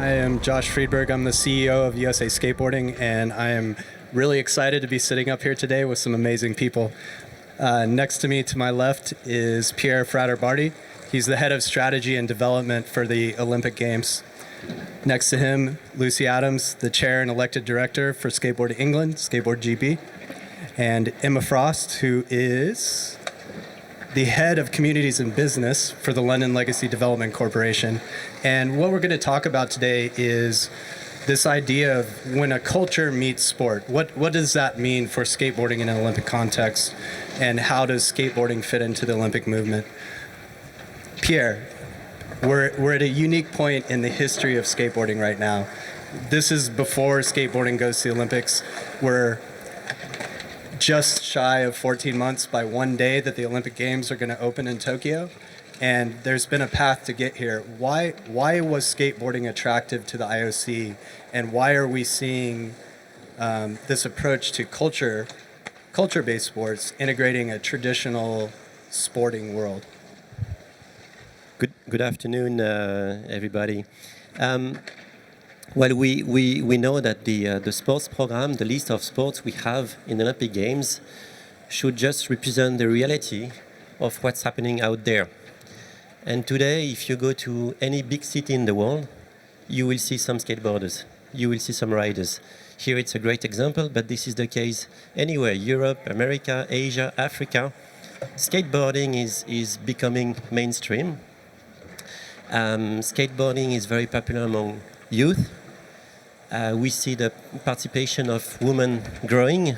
I am Josh Friedberg. I'm the CEO of USA Skateboarding, and I am really excited to be sitting up here today with some amazing people. Next to me, to my left, is Pierre Frater-Barty. He's the head of strategy and development for the Olympic Games. Next to him, Lucy Adams, the chair and elected director for Skateboard England, Skateboard GB. And Emma Frost, who is the head of communities and business for the London Legacy Development Corporation. And what we're going to talk about today is this idea of when a culture meets sport. What does that mean for skateboarding in an Olympic context? And how does skateboarding fit into the Olympic movement? Pierre, we're at a unique point in the history of skateboarding right now. This is before skateboarding goes to the Olympics. We're just shy of 14 months by one day that the Olympic Games are going to open in Tokyo. And there's been a path to get here. Why was skateboarding attractive to the IOC? And why are we seeing this approach to culture-based sports integrating a traditional sporting world? Good afternoon, everybody. Well, we know that the sports program, the list of sports we have in the Olympic Games, should just represent the reality of what's happening out there. And today, if you go to any big city in the world, you will see some skateboarders. You will see some riders. Here it's a great example, but this is the case anywhere: Europe, America, Asia, Africa. Skateboarding is becoming mainstream. Skateboarding is very popular among youth. We see the participation of women growing.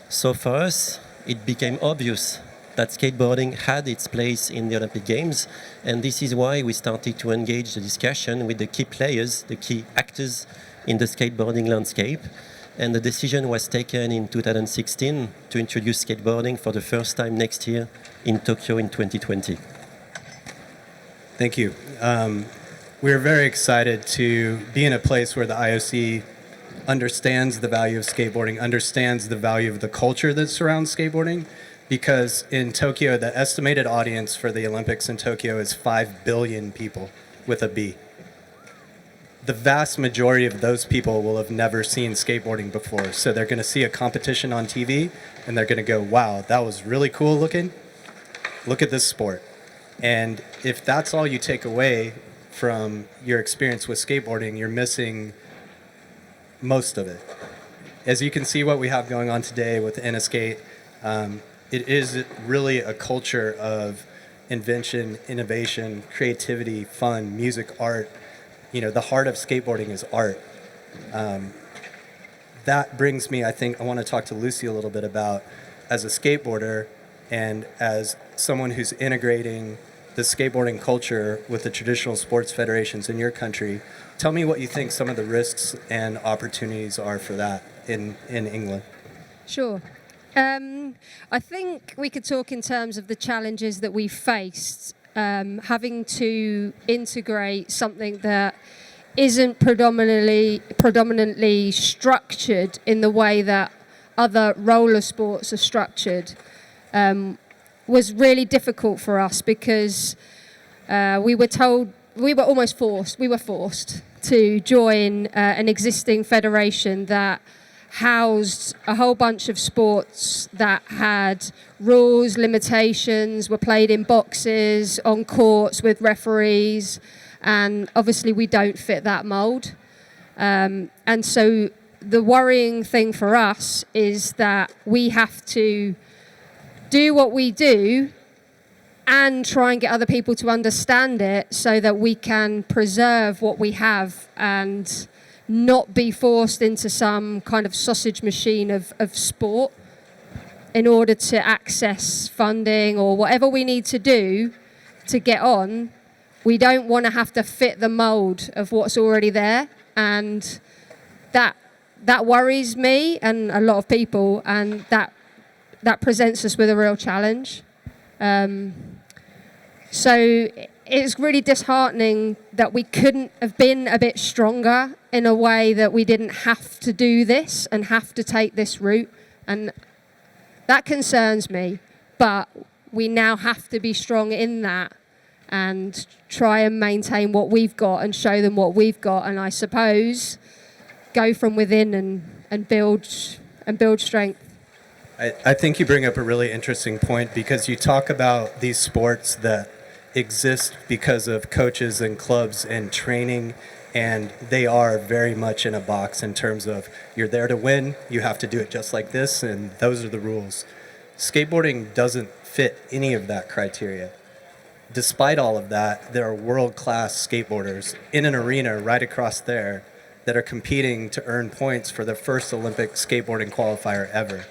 So for us, it became obvious that skateboarding had its place in the Olympic Games, and this is why we started to engage the discussion with the key players, the key actors in the skateboarding landscape. And the decision was taken in 2016 to introduce skateboarding for the first time next year in Tokyo in 2020. Thank you. We're very excited to be in a place where the IOC understands the value of skateboarding, understands the value of the culture that surrounds skateboarding, because in Tokyo, the estimated audience for the Olympics in Tokyo is 5 billion people with a B. The vast majority of those people will have never seen skateboarding before, so they're going to see a competition on TV, and they're going to go, wow, that was really cool looking. Look at this sport. And if that's all you take away from your experience with skateboarding, you're missing most of it. As you can see what we have going on today with INNOSKATE, it is really a culture of invention, innovation, creativity, fun, music, art. You know, the heart of skateboarding is art. That brings me, I think, I want to talk to Lucy a little bit about, as a skateboarder and as someone who's integrating the skateboarding culture with the traditional sports federations in your country, tell me what you think some of the risks and opportunities are for that in England. Sure. I think we could talk in terms of the challenges that we faced, having to integrate something that isn't predominantly structured in the way that other roller sports are structured. Was really difficult for us because we were forced to join an existing federation that housed a whole bunch of sports that had rules, limitations, were played in boxes, on courts with referees, and obviously we don't fit that mould. And so the worrying thing for us is that we have to do what we do and try and get other people to understand it so that we can preserve what we have and not be forced into some kind of sausage machine of sport in order to access funding or whatever we need to do to get on. We don't want to have to fit the mold of what's already there, and that worries me and a lot of people, and that presents us with a real challenge. So it's really disheartening that we couldn't have been a bit stronger in a way that we didn't have to do this and have to take this route. And that concerns me. But we now have to be strong in that and try and maintain what we've got and show them what we've got, and I suppose go from within and build strength. I think you bring up a really interesting point, because you talk about these sports that exist because of coaches and clubs and training, and they are very much in a box in terms of you're there to win, you have to do it just like this, and those are the rules. Skateboarding doesn't fit any of that criteria. Despite all of that, there are world-class skateboarders in an arena right across there that are competing to earn points for their first Olympic skateboarding qualifier ever.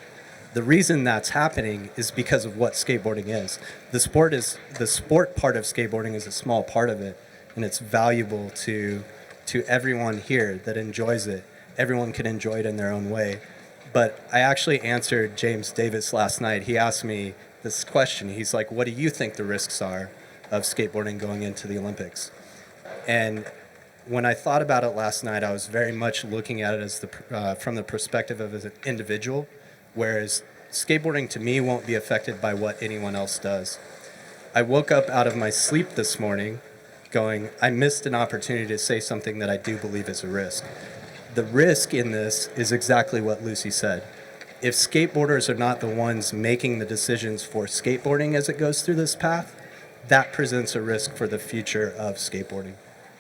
The reason that's happening is because of what skateboarding is. The sport part of skateboarding is a small part of it, and it's valuable to everyone here that enjoys it. Everyone can enjoy it in their own way. But I actually answered James Davis last night. He asked me this question. He's like, what do you think the risks are of skateboarding going into the Olympics? And when I thought about it last night, I was very much looking at it as from the perspective of as an individual, whereas skateboarding to me won't be affected by what anyone else does. I woke up out of my sleep this morning going, I missed an opportunity to say something that I do believe is a risk. The risk in this is exactly what Lucy said. If skateboarders are not the ones making the decisions for skateboarding as it goes through this path, that presents a risk for the future of skateboarding.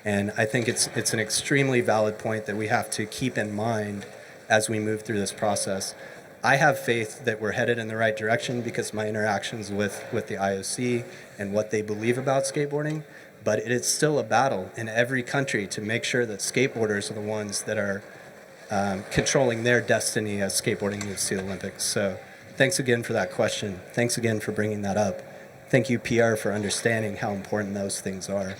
And I think it's an extremely valid point that we have to keep in mind as we move through this process. I have faith that we're headed in the right direction because my interactions with the IOC and what they believe about skateboarding, but it is still a battle in every country to make sure that skateboarders are the ones that are controlling their destiny as skateboarding moves to the Olympics. So thanks again for that question. Thanks again for bringing that up. Thank you, Pierre, for understanding how important those things are.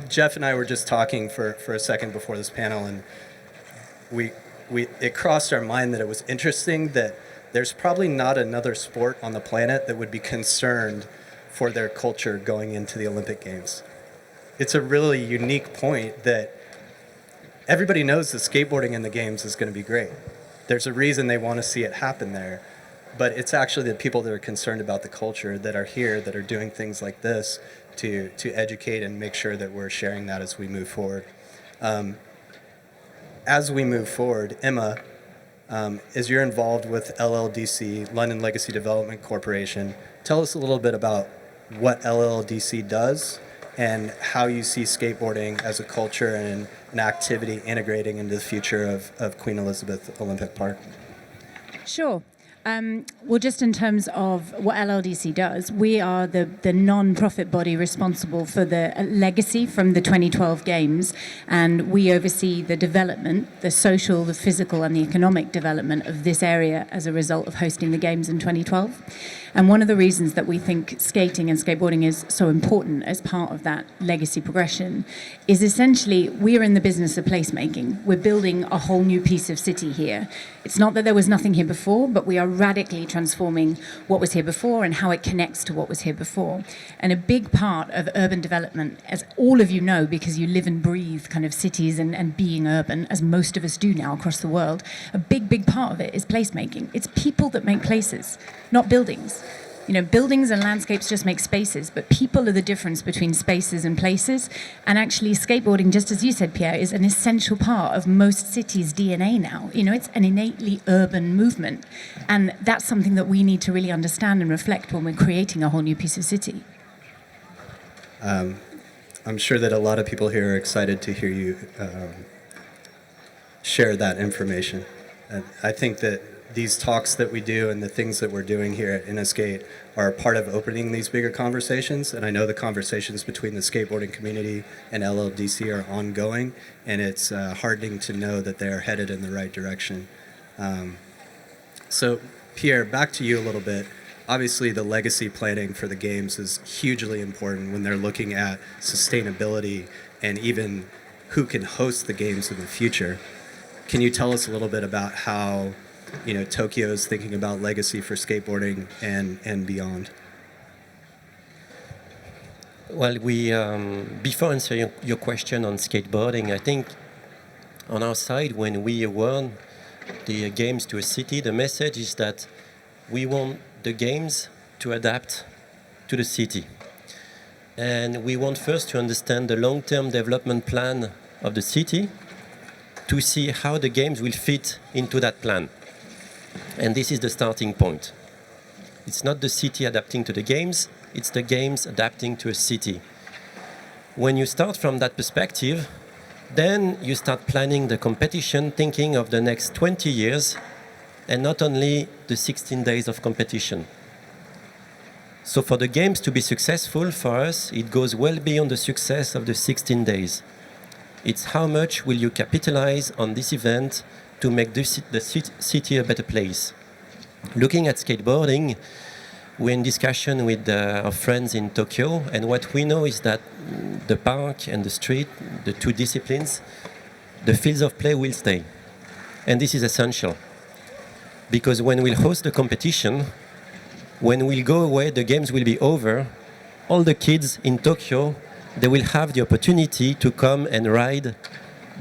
Jeff and I were just talking for a second before this panel, and it crossed our mind that it was interesting that there's probably not another sport on the planet that would be concerned for their culture going into the Olympic Games. It's a really unique point that everybody knows that skateboarding in the Games is going to be great. There's a reason they want to see it happen there, but it's actually the people that are concerned about the culture that are here, that are doing things like this to educate and make sure that we're sharing that as we move forward. As we move forward, Emma, as you're involved with LLDC, London Legacy Development Corporation, tell us a little bit about what LLDC does and how you see skateboarding as a culture and an activity integrating into the future of Queen Elizabeth Olympic Park. Sure. Well, just in terms of what LLDC does, we are the non-profit body responsible for the legacy from the 2012 Games, and we oversee the development, the social, the physical, and the economic development of this area as a result of hosting the Games in 2012. And one of the reasons that we think skating and skateboarding is so important as part of that legacy progression is essentially we're in the business of placemaking. We're building a whole new piece of city here. It's not that there was nothing here before, but we are radically transforming what was here before and how it connects to what was here before. And a big part of urban development, as all of you know, because you live and breathe kind of cities and being urban, as most of us do now across the world, a big part of it is placemaking. It's people that make places, not buildings. You know, buildings and landscapes just make spaces, but people are the difference between spaces and places. And actually, skateboarding, just as you said, Pierre, is an essential part of most cities' DNA now. You know, it's an innately urban movement. And that's something that we need to really understand and reflect when we're creating a whole new piece of city. I'm sure that a lot of people here are excited to hear you share that information. And I think that these talks that we do and the things that we're doing here at INNOSKATE are part of opening these bigger conversations. And I know the conversations between the skateboarding community and LLDC are ongoing, and it's heartening to know that they're headed in the right direction. So, Pierre, back to you a little bit. Obviously, the legacy planning for the Games is hugely important when they're looking at sustainability and even who can host the Games in the future. Can you tell us a little bit about how Tokyo is thinking about legacy for skateboarding and beyond? Well, before answering your question on skateboarding, I think on our side, when we award the Games to a city, the message is that we want the Games to adapt to the city. And we want first to understand the long-term development plan of the city to see how the games will fit into that plan. And this is the starting point. It's not the city adapting to the games, it's the games adapting to a city. When you start from that perspective, then you start planning the competition, thinking of the next 20 years, and not only the 16 days of competition. So for the games to be successful for us, it goes well beyond the success of the 16 days. It's how much will you capitalize on this event to make the city a better place. Looking at skateboarding, we're in discussion with our friends in Tokyo, and what we know is that the park and the street, the two disciplines, the fields of play will stay. And this is essential. Because when we'll host the competition, when we'll go away, the games will be over, all the kids in Tokyo, they will have the opportunity to come and ride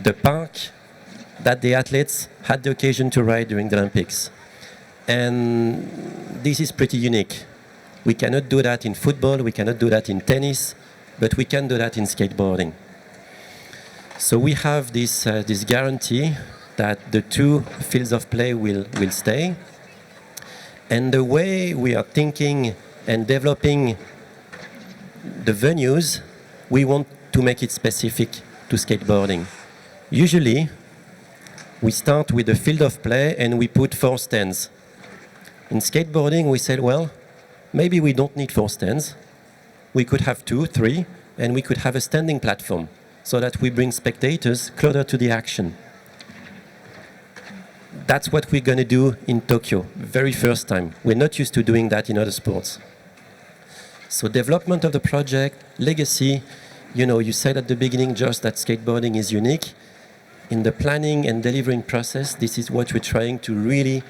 the park that the athletes had the occasion to ride during the Olympics. And this is pretty unique. We cannot do that in football, we cannot do that in tennis, but we can do that in skateboarding. So we have this guarantee that the two fields of play will stay. And the way we are thinking and developing the venues, we want to make it specific to skateboarding. Usually, we start with the field of play and we put 4 stands. In skateboarding, we said, well, maybe we don't need 4 stands. We could have 2, 3, and we could have a standing platform so that we bring spectators closer to the action. That's what we're going to do in Tokyo, very first time. We're not used to doing that in other sports. So development of the project, legacy, you said at the beginning just that skateboarding is unique. In the planning and delivering process, this is what we're trying to really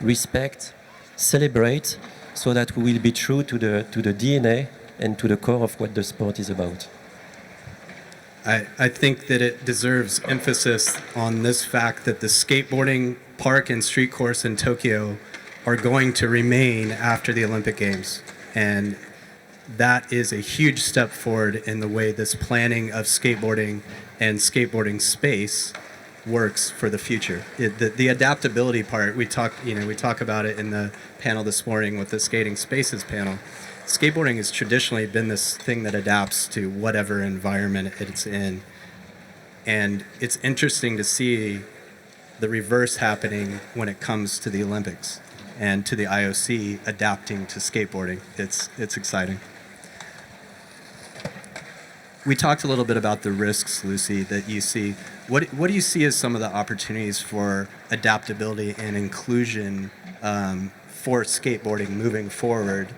respect, celebrate, so that we will be true to the DNA and to the core of what the sport is about. I think that it deserves emphasis on this fact that the skateboarding park and street course in Tokyo are going to remain after the Olympic Games. And that is a huge step forward in the way this planning of skateboarding and skateboarding space works for the future. The adaptability part, we talk about it in the panel this morning with the Skating Spaces panel. Skateboarding has traditionally been this thing that adapts to whatever environment it's in. And it's interesting to see the reverse happening when it comes to the Olympics and to the IOC adapting to skateboarding. It's exciting. We talked a little bit about the risks, Lucy, that you see. What do you see as some of the opportunities for adaptability and inclusion for skateboarding moving forward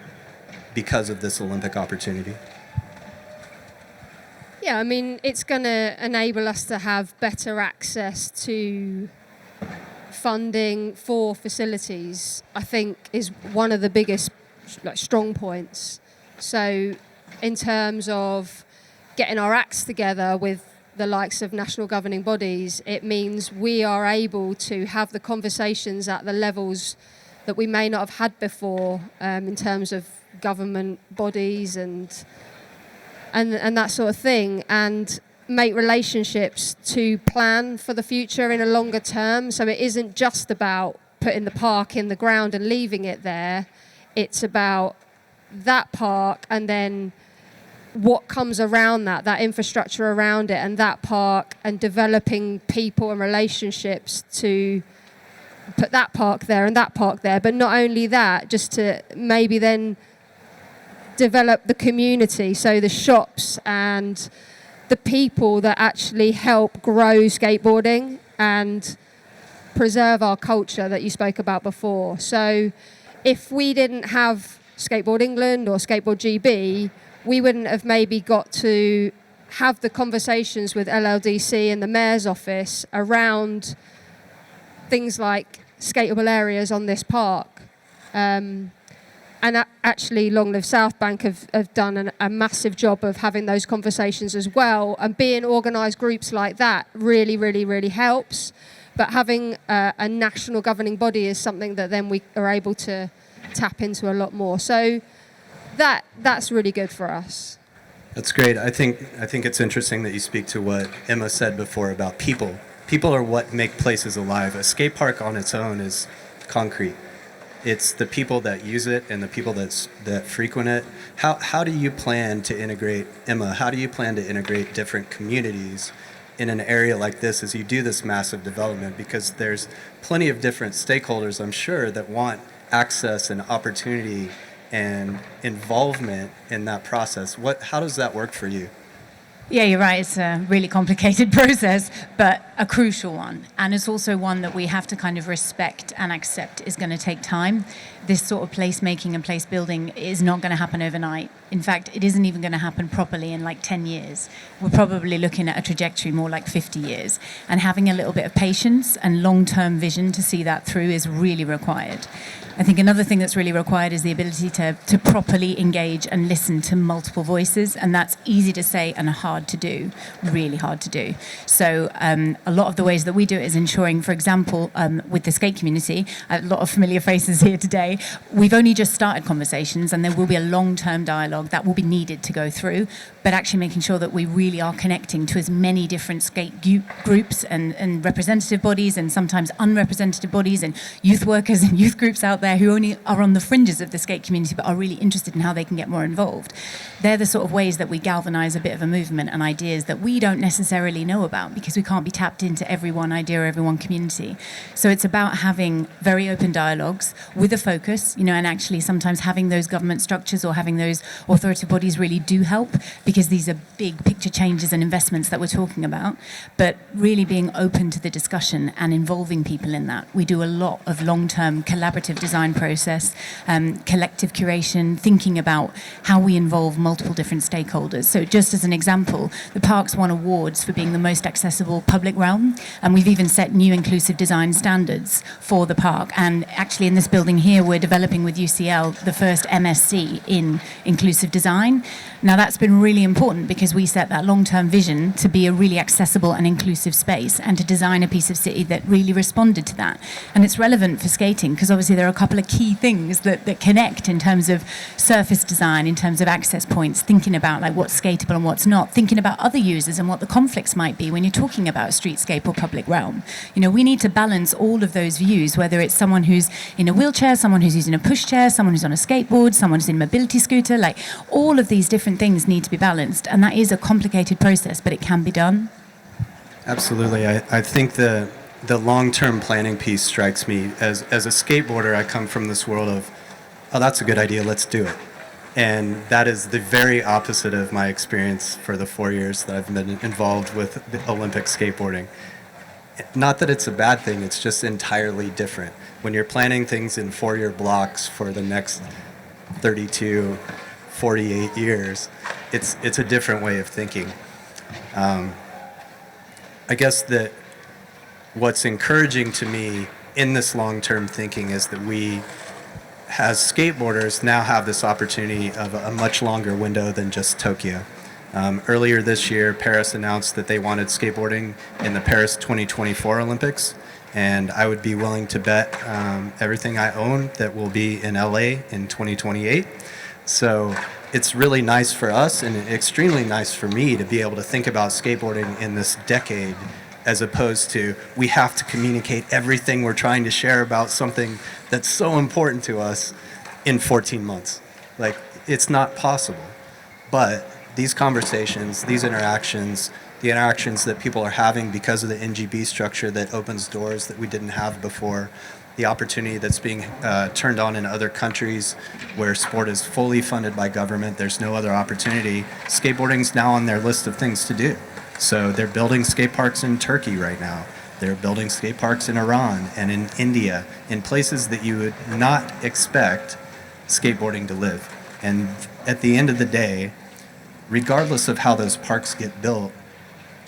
because of this Olympic opportunity? Yeah, I mean, it's going to enable us to have better access to funding for facilities, I think, is one of the biggest strong points. So in terms of getting our acts together with the likes of national governing bodies, it means we are able to have the conversations at the levels that we may not have had before in terms of government bodies and that sort of thing, and make relationships to plan for the future in a longer term. So it isn't just about putting the park in the ground and leaving it there. It's about that park and then what comes around that infrastructure around it and that park, and developing people and relationships to put that park there and that park there. But not only that, just to maybe then develop the community, so the shops and the people that actually help grow skateboarding and preserve our culture that you spoke about before. So if we didn't have Skateboard England or Skateboard GB, we wouldn't have maybe got to have the conversations with LLDC and the Mayor's office around things like skateable areas on this park. And actually, Long Live South Bank have done a massive job of having those conversations as well. And being organised groups like that really, really, really helps. But having a national governing body is something that then we are able to tap into a lot more. So that's really good for us. That's great. I think it's interesting that you speak to what Emma said before about people. People are what make places alive. A skate park on its own is concrete. It's the people that use it and the people that frequent it. How do you plan to integrate, Emma, how do you plan to integrate different communities in an area like this as you do this massive development? Because there's plenty of different stakeholders, I'm sure, that want access and opportunity and involvement in that process. How does that work for you? Yeah, you're right. It's a really complicated process, but a crucial one. And it's also one that we have to kind of respect and accept is going to take time. This sort of placemaking and place building is not going to happen overnight. In fact, it isn't even going to happen properly in like 10 years. We're probably looking at a trajectory more like 50 years. And having a little bit of patience and long-term vision to see that through is really required. I think another thing that's really required is the ability to properly engage and listen to multiple voices, and that's easy to say and hard to do, really hard to do. So a lot of the ways that we do it is ensuring, for example, with the skate community, a lot of familiar faces here today, we've only just started conversations, and there will be a long-term dialogue that will be needed to go through, but actually making sure that we really are connecting to as many different skate groups and representative bodies and sometimes unrepresentative bodies and youth workers and youth groups out there who only are on the fringes of the skate community but are really interested in how they can get more involved. They're the sort of ways that we galvanize a bit of a movement and ideas that we don't necessarily know about because we can't be tapped into every one idea or every one community. So it's about having very open dialogues with a focus, and actually sometimes having those government structures or having those authoritative bodies really do help because these are big picture changes and investments that we're talking about, but really being open to the discussion and involving people in that. We do a lot of long-term collaborative design process, collective curation, thinking about how we involve multiple different stakeholders. So just as an example, the park's won awards for being the most accessible public realm, and we've even set new inclusive design standards for the park. And actually in this building here, we're developing with UCL the first MSc in inclusive design. Now that's been really important because we set that long-term vision to be a really accessible and inclusive space and to design a piece of city that really responded to that. And it's relevant for skating because obviously there are a couple of key things that connect in terms of surface design, in terms of access points, thinking about like what's skatable and what's not, thinking about other users and what the conflicts might be when you're talking about streetscape or public realm. We need to balance all of those views, whether it's someone who's in a wheelchair, someone who's using a pushchair, someone who's on a skateboard, someone who's in a mobility scooter, like all of these different things need to be balanced, and that is a complicated process, but it can be done. Absolutely. I think the long-term planning piece strikes me. As a skateboarder, I come from this world of, oh, that's a good idea, let's do it. And that is the very opposite of my experience for the 4 years that I've been involved with the Olympic skateboarding. Not that it's a bad thing, it's just entirely different. When you're planning things in 4-year blocks for the next 32, 48 years, it's a different way of thinking. I guess that what's encouraging to me in this long-term thinking is that we, as skateboarders, now have this opportunity of a much longer window than just Tokyo. Earlier this year, Paris announced that they wanted skateboarding in the Paris 2024 Olympics, and I would be willing to bet everything I own that we'll be in LA in 2028. So it's really nice for us and extremely nice for me to be able to think about skateboarding in this decade as opposed to we have to communicate everything we're trying to share about something that's so important to us in 14 months. Like, it's not possible. But these conversations, these interactions, the interactions that people are having because of the NGB structure that opens doors that we didn't have before, the opportunity that's being turned on in other countries where sport is fully funded by government, there's no other opportunity. Skateboarding's now on their list of things to do. So they're building skate parks in Turkey right now. They're building skate parks in Iran and in India, in places that you would not expect skateboarding to live. And at the end of the day, regardless of how those parks get built,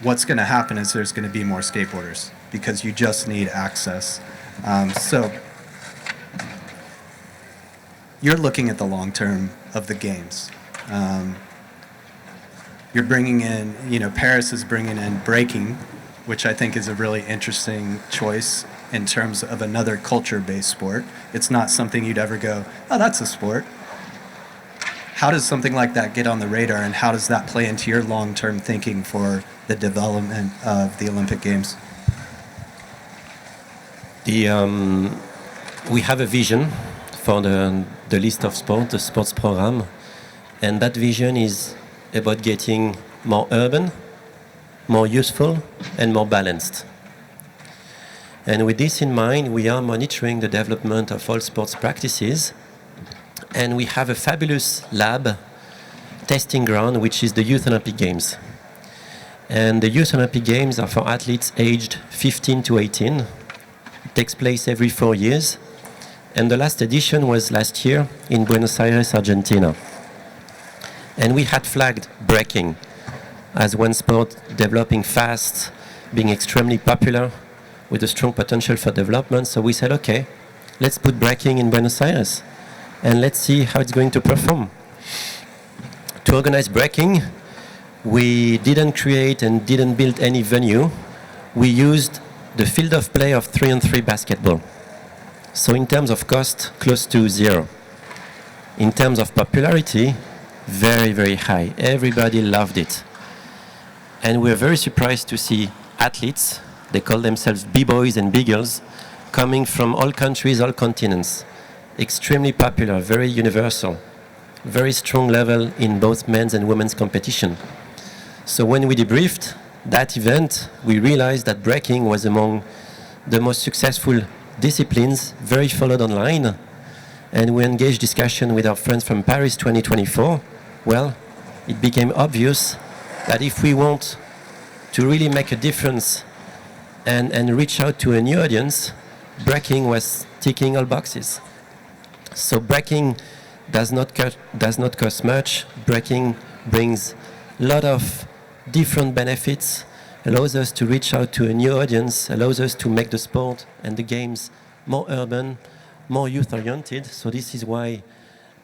what's going to happen is there's going to be more skateboarders because you just need access. So you're looking at the long term of the games. You're bringing in, Paris is bringing in breaking, which I think is a really interesting choice in terms of another culture-based sport. It's not something you'd ever go, oh, that's a sport. How does something like that get on the radar, and how does that play into your long-term thinking for the development of the Olympic Games? We have a vision for the list of sport, the sports program, and that vision is about getting more urban, more useful, and more balanced. And with this in mind, we are monitoring the development of all sports practices, and we have a fabulous lab testing ground, which is the Youth Olympic Games. And the Youth Olympic Games are for athletes aged 15 to 18. It takes place every 4 years. And the last edition was last year in Buenos Aires, Argentina. And we had flagged breaking as one sport developing fast, being extremely popular, with a strong potential for development. So we said, okay, let's put breaking in Buenos Aires, and let's see how it's going to perform. To organize breaking, we didn't create and didn't build any venue. We used the field of play of 3-on-3 basketball. So in terms of cost, close to zero. In terms of popularity, very, very high. Everybody loved it. And we're very surprised to see athletes, they call themselves B-boys and B-girls, coming from all countries, all continents. Extremely popular, very universal, very strong level in both men's and women's competition. So when we debriefed that event, we realized that breaking was among the most successful disciplines, very followed online, and we engaged discussion with our friends from Paris 2024. Well, it became obvious that if we want to really make a difference and reach out to a new audience, breaking was ticking all boxes. So breaking does not cost much. Breaking brings a lot of different benefits, allows us to reach out to a new audience, allows us to make the sport and the games more urban, more youth-oriented. So this is why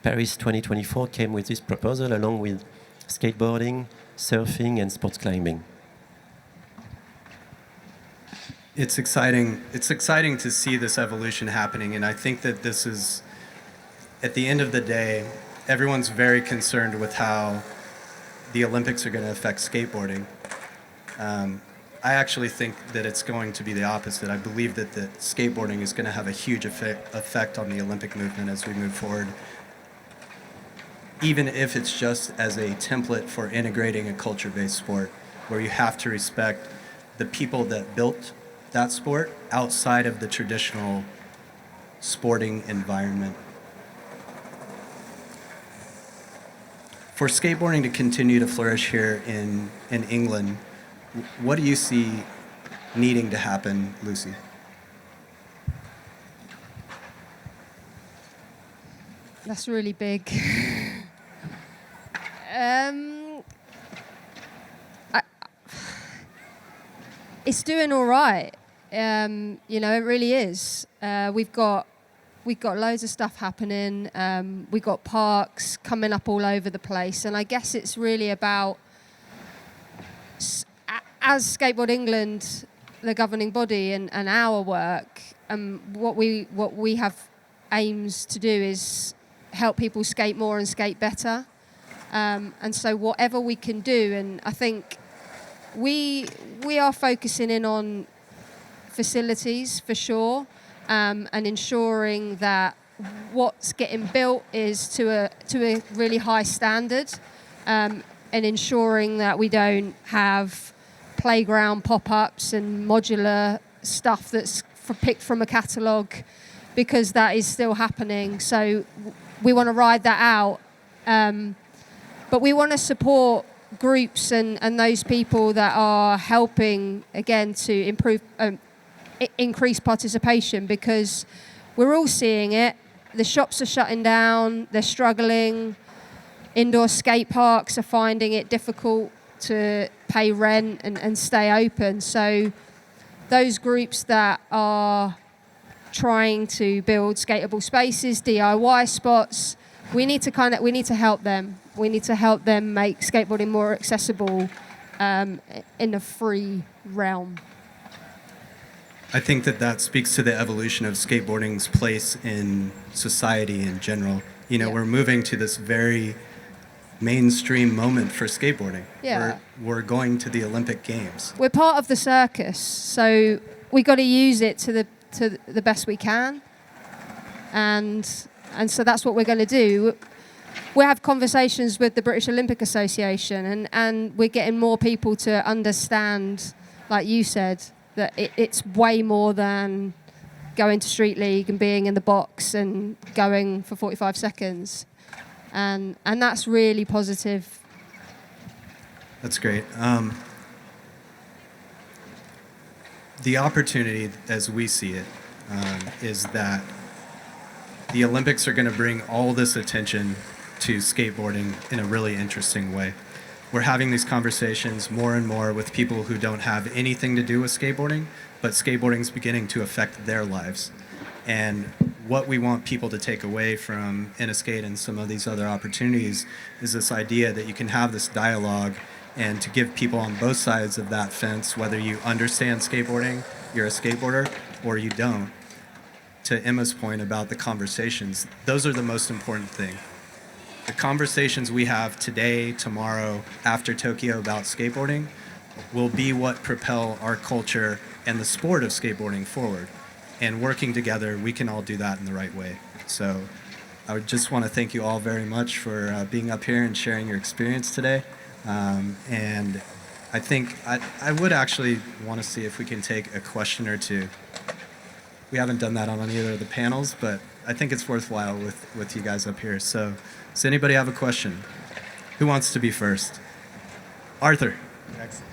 Paris 2024 came with this proposal, along with skateboarding, surfing, and sports climbing. It's exciting. It's exciting to see this evolution happening, and I think that this is, at the end of the day, everyone's very concerned with how the Olympics are going to affect skateboarding. I actually think that it's going to be the opposite. I believe that the skateboarding is going to have a huge effect on the Olympic movement as we move forward, even if it's just as a template for integrating a culture-based sport, where you have to respect the people that built that sport outside of the traditional sporting environment. For skateboarding to continue to flourish here in England, what do you see needing to happen, Lucy? That's really big. It's doing all right. You know, it really is. We've got loads of stuff happening. We've got parks coming up all over the place, and I guess it's really about, as Skateboard England, the governing body, and our work, what we have aims to do is help people skate more and skate better. And so whatever we can do, and I think we are focusing in on facilities for sure, and ensuring that what's getting built is to a really high standard, and ensuring that we don't have playground pop-ups and modular stuff that's picked from a catalogue, because that is still happening. So we want to ride that out, but we want to support groups and those people that are helping, again, to improve, increase participation, because we're all seeing it. The shops are shutting down, they're struggling. Indoor skate parks are finding it difficult to pay rent and stay open. So those groups that are trying to build skatable spaces, DIY spots, we need to help them. We need to help them make skateboarding more accessible in a free realm. I think that speaks to the evolution of skateboarding's place in society in general. You know, Yeah. We're moving to this very mainstream moment for skateboarding. Yeah. We're going to the Olympic Games. We're part of the circus, so we got to use it to the best we can, and so that's what we're going to do. We have conversations with the British Olympic Association, and we're getting more people to understand, like you said, that it's way more than going to Street League and being in the box and going for 45 seconds. And that's really positive. That's great. The opportunity, as we see it, is that the Olympics are going to bring all this attention to skateboarding in a really interesting way. We're having these conversations more and more with people who don't have anything to do with skateboarding, but skateboarding is beginning to affect their lives. And what we want people to take away from INNOSKATE and some of these other opportunities is this idea that you can have this dialogue and to give people on both sides of that fence, whether you understand skateboarding, you're a skateboarder, or you don't. To Emma's point about the conversations, those are the most important thing. The conversations we have today, tomorrow, after Tokyo about skateboarding will be what propel our culture and the sport of skateboarding forward. And working together, we can all do that in the right way. So I would just want to thank you all very much for being up here and sharing your experience today. And I think I would actually want to see if we can take a question or two. We haven't done that on either of the panels, but I think it's worthwhile with you guys up here. So does anybody have a question? Who wants to be first? Arthur. Excellent.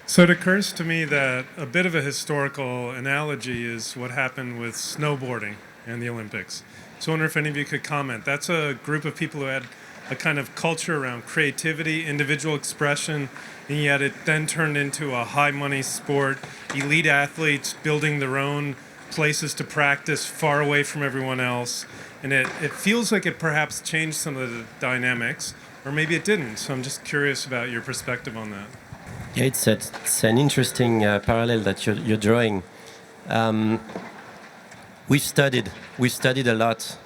So it occurs to me that a bit of a historical analogy is what happened with snowboarding and the Olympics. So I wonder if any of you could comment. That's a group of people who had a kind of culture around creativity, individual expression, and yet it then turned into a high-money sport, elite athletes building their own places to practice far away from everyone else. And it feels like it perhaps changed some of the dynamics, or maybe it didn't. So I'm just curious about your perspective on that. Yeah, it's an interesting parallel that you're drawing. We've studied a lot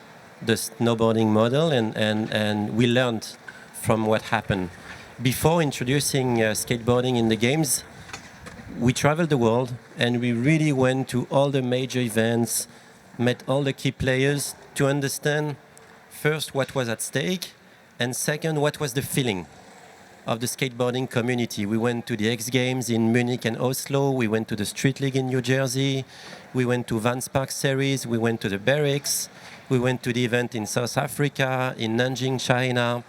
the snowboarding model, and we learned from what happened. Before introducing skateboarding in the games, we traveled the world and we really went to all the major events, met all the key players to understand first what was at stake, and second, what was the feeling of the skateboarding community. We went to the X Games in Munich and Oslo, we went to the Street League in New Jersey, we went to Vans Park Series, we went to the Barracks, we went to the event in South Africa, in Nanjing, China.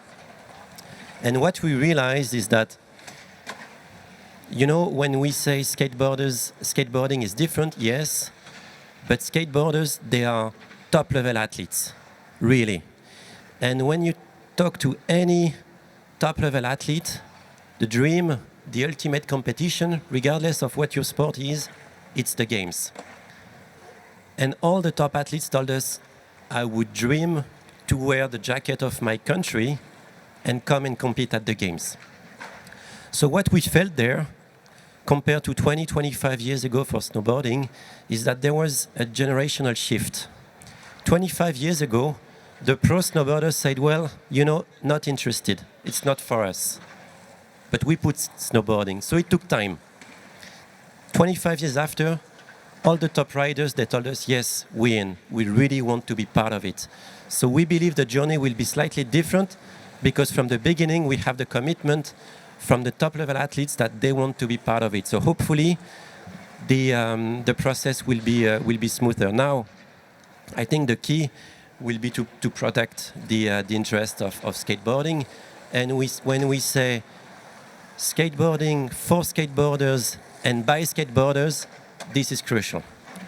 And what we realized is that, you know, when we say skateboarding is different, yes, but skateboarders, they are top-level athletes, really. And when you talk to any top-level athlete, the dream, the ultimate competition, regardless of what your sport is, it's the games. And all the top athletes told us, I would dream to wear the jacket of my country and come and compete at the games. So what we felt there, compared to 20, 25 years ago for snowboarding, is that there was a generational shift. 25 years ago, the pro snowboarders said, well, you know, not interested. It's not for us. But we put snowboarding. So it took time. 25 years after, all the top riders, they told us, yes, we in. We really want to be part of it. So we believe the journey will be slightly different because from the beginning, we have the commitment from the top-level athletes that they want to be part of it. So hopefully, the process will be smoother. Now, I think the key will be to protect the interest of skateboarding. And when we say skateboarding for skateboarders and by skateboarders, this is crucial,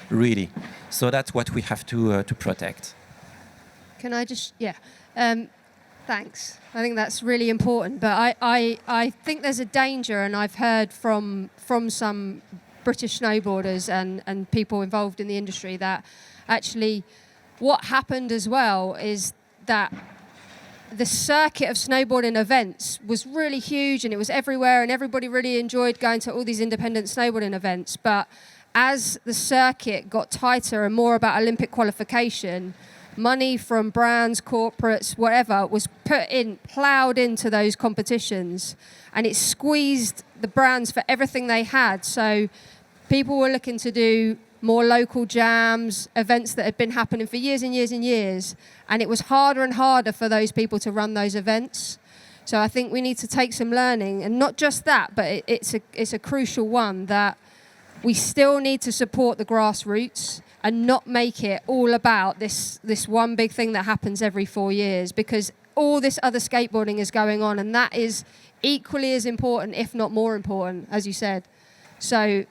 really. So that's what we have to protect. Can I just, thanks. I think that's really important. But I think there's a danger, and I've heard from some British snowboarders and people involved in the industry that actually what happened as well is that the circuit of snowboarding events was really huge and it was everywhere and everybody really enjoyed going to all these independent snowboarding events. But as the circuit got tighter and more about Olympic qualification, money from brands, corporates, whatever, was ploughed into those competitions, and it squeezed the brands for everything they had. So people were looking to do more local jams, events that had been happening for years and years and years, and it was harder and harder for those people to run those events. So I think we need to take some learning, and not just that, but it's a crucial one, that we still need to support the grassroots and not make it all about this one big thing that happens every 4 years, because all this other skateboarding is going on, and that is equally as important, if not more important, as you said. So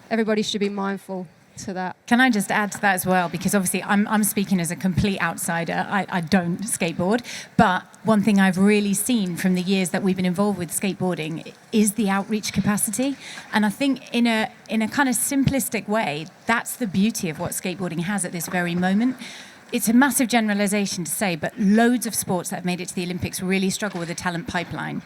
everybody should be mindful to that. Can I just add to that as well? Because obviously I'm speaking as a complete outsider. I don't skateboard. But one thing I've really seen from the years that we've been involved with skateboarding is the outreach capacity. And I think in a kind of simplistic way, that's the beauty of what skateboarding has at this very moment. It's a massive generalization to say, but loads of sports that have made it to the Olympics really struggle with a talent pipeline.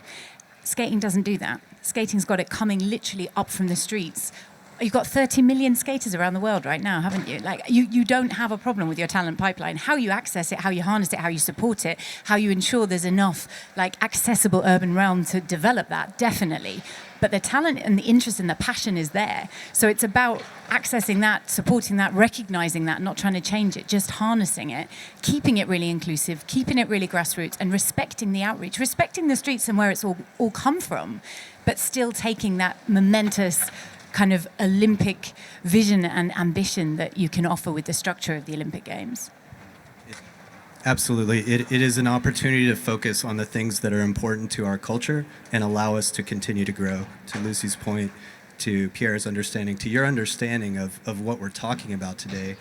Skating doesn't do that. Skating's got it coming literally up from the streets. You've got 30 million skaters around the world right now, haven't you? Like, you don't have a problem with your talent pipeline. How you access it, how you harness it, how you support it, how you ensure there's enough like accessible urban realm to develop that, definitely. But the talent and the interest and the passion is there. So it's about accessing that, supporting that, recognizing that, not trying to change it, just harnessing it, keeping it really inclusive, keeping it really grassroots, and respecting the outreach, respecting the streets and where it's all come from, but still taking that momentous kind of Olympic vision and ambition that you can offer with the structure of the Olympic Games. Absolutely. It is an opportunity to focus on the things that are important to our culture and allow us to continue to grow. To Lucy's point, to Pierre's understanding, to your understanding of what we're talking about today,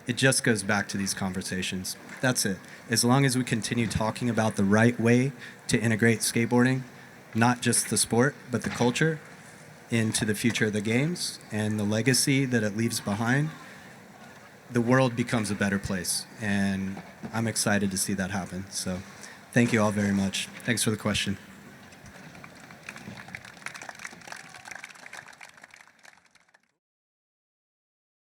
it just goes back to these conversations. That's it. As long as we continue talking about the right way to integrate skateboarding, not just the sport, but the culture, into the future of the games and the legacy that it leaves behind, the world becomes a better place. And I'm excited to see that happen. So thank you all very much. Thanks for the question.